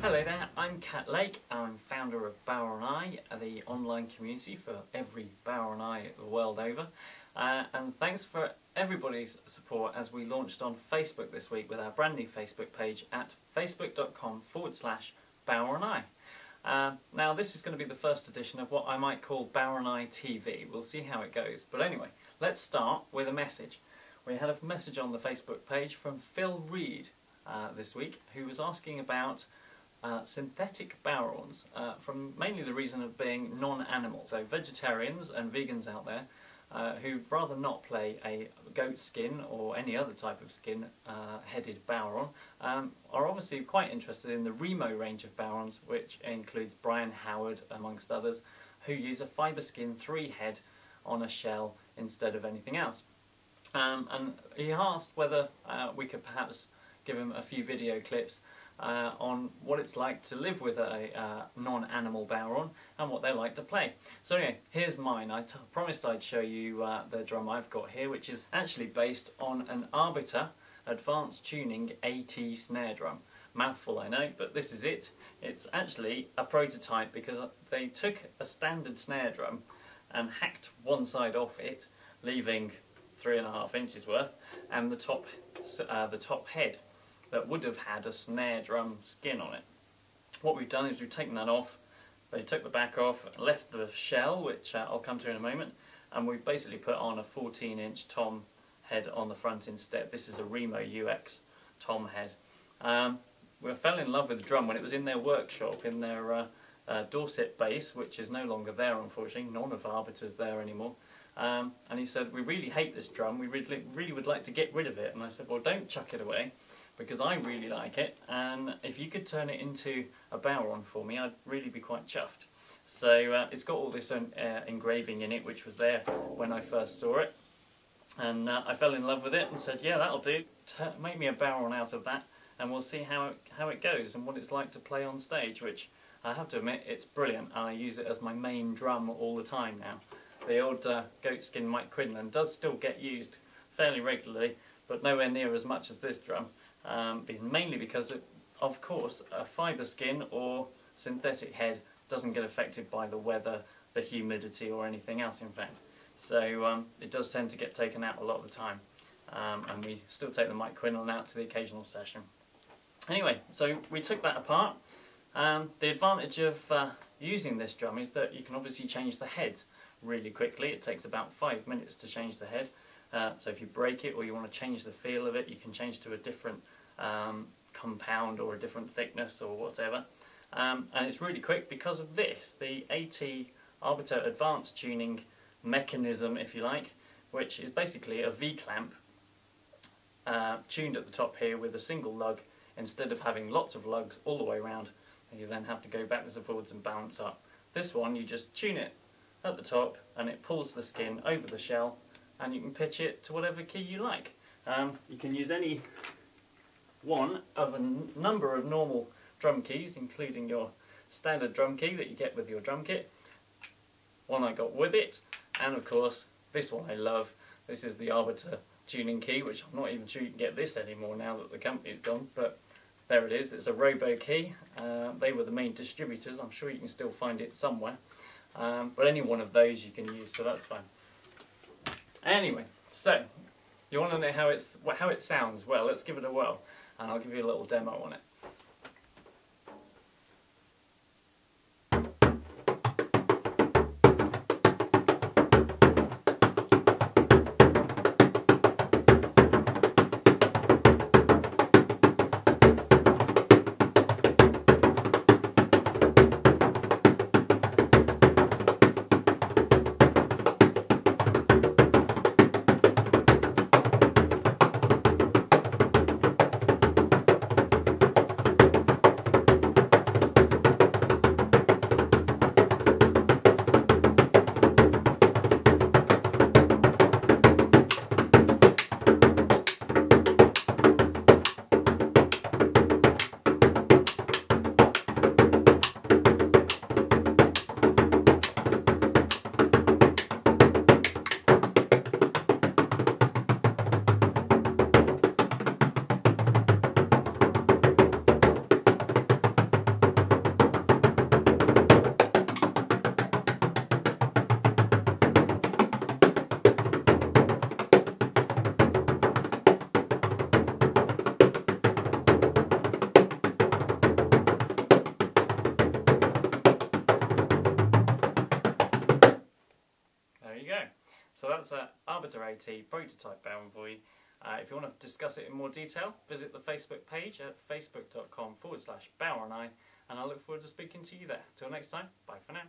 Hello there, I'm Cat Lake. I'm founder of Bodhranii, the online community for every Bodhrani the world over. And thanks for everybody's support as we launched on Facebook this week with our brand new Facebook page at facebook.com/Bodhranii. Now this is going to be the first edition of what I might call Bodhranii TV. We'll see how it goes. But anyway, let's start with a message. We had a message on the Facebook page from Phil Reed this week, who was asking about synthetic Bodhrans from mainly the reason of being non-animal. So vegetarians and vegans out there who'd rather not play a goat skin or any other type of skin headed Bodhran are obviously quite interested in the Remo range of Bodhrans, which includes Brian Howard amongst others, who use a fibre skin 3 head on a shell instead of anything else. And he asked whether we could perhaps give him a few video clips on what it's like to live with a non-animal Bodhran and what they like to play. So anyway, here's mine. I promised I'd show you the drum I've got here, which is actually based on an Arbiter Advanced Tuning AT snare drum. Mouthful, I know, but this is it. It's actually a prototype because they took a standard snare drum and hacked one side off it, leaving 3.5 inches worth, and the top head that would have had a snare drum skin on it. What we've done is we've taken that off, they took the back off, left the shell, which I'll come to in a moment, and we've basically put on a 14-inch tom head on the front instead. This is a Remo UX tom head. We fell in love with the drum when it was in their workshop, in their Dorset base, which is no longer there unfortunately. None of Arbiter's there anymore. And he said, we really hate this drum, we really would like to get rid of it. And I said, well, don't chuck it away, because I really like it, and if you could turn it into a Bodhran for me, I'd really be quite chuffed. So it's got all this engraving in it, which was there when I first saw it, and I fell in love with it and said, yeah, that'll do, make me a Bodhran out of that, and we'll see how it goes and what it's like to play on stage, which I have to admit, it's brilliant, and I use it as my main drum all the time now. The old goatskin Mike Quinlan does still get used fairly regularly, but nowhere near as much as this drum. Mainly because, of course, a fibre skin or synthetic head doesn't get affected by the weather, the humidity or anything else in fact. So it does tend to get taken out a lot of the time, and we still take the Mike Quinlan out to the occasional session. Anyway, so we took that apart. The advantage of using this drum is that you can obviously change the head really quickly. It takes about 5 minutes to change the head. So if you break it or you want to change the feel of it, you can change to a different compound or a different thickness or whatever. And it's really quick because of this, the AT Arbiter Advanced Tuning mechanism, if you like, which is basically a V-clamp tuned at the top here with a single lug, instead of having lots of lugs all the way around, and you then have to go backwards and forwards and balance up. This one, you just tune it at the top and it pulls the skin over the shell, and you can pitch it to whatever key you like. You can use any one of a number of normal drum keys, including your standard drum key that you get with your drum kit. One I got with it, and of course this one I love. This is the Arbiter tuning key, which I'm not even sure you can get this anymore now that the company's gone, but there it is. It's a Robo key. They were the main distributors. I'm sure you can still find it somewhere, but any one of those you can use, so that's fine. Anyway, so you want to know how it sounds? Well, let's give it a whirl, and I'll give you a little demo on it. So that's a Arbiter AT prototype Bodhran for you. If you want to discuss it in more detail, visit the Facebook page at facebook.com/Bodhrani, and I look forward to speaking to you there. Till next time, bye for now.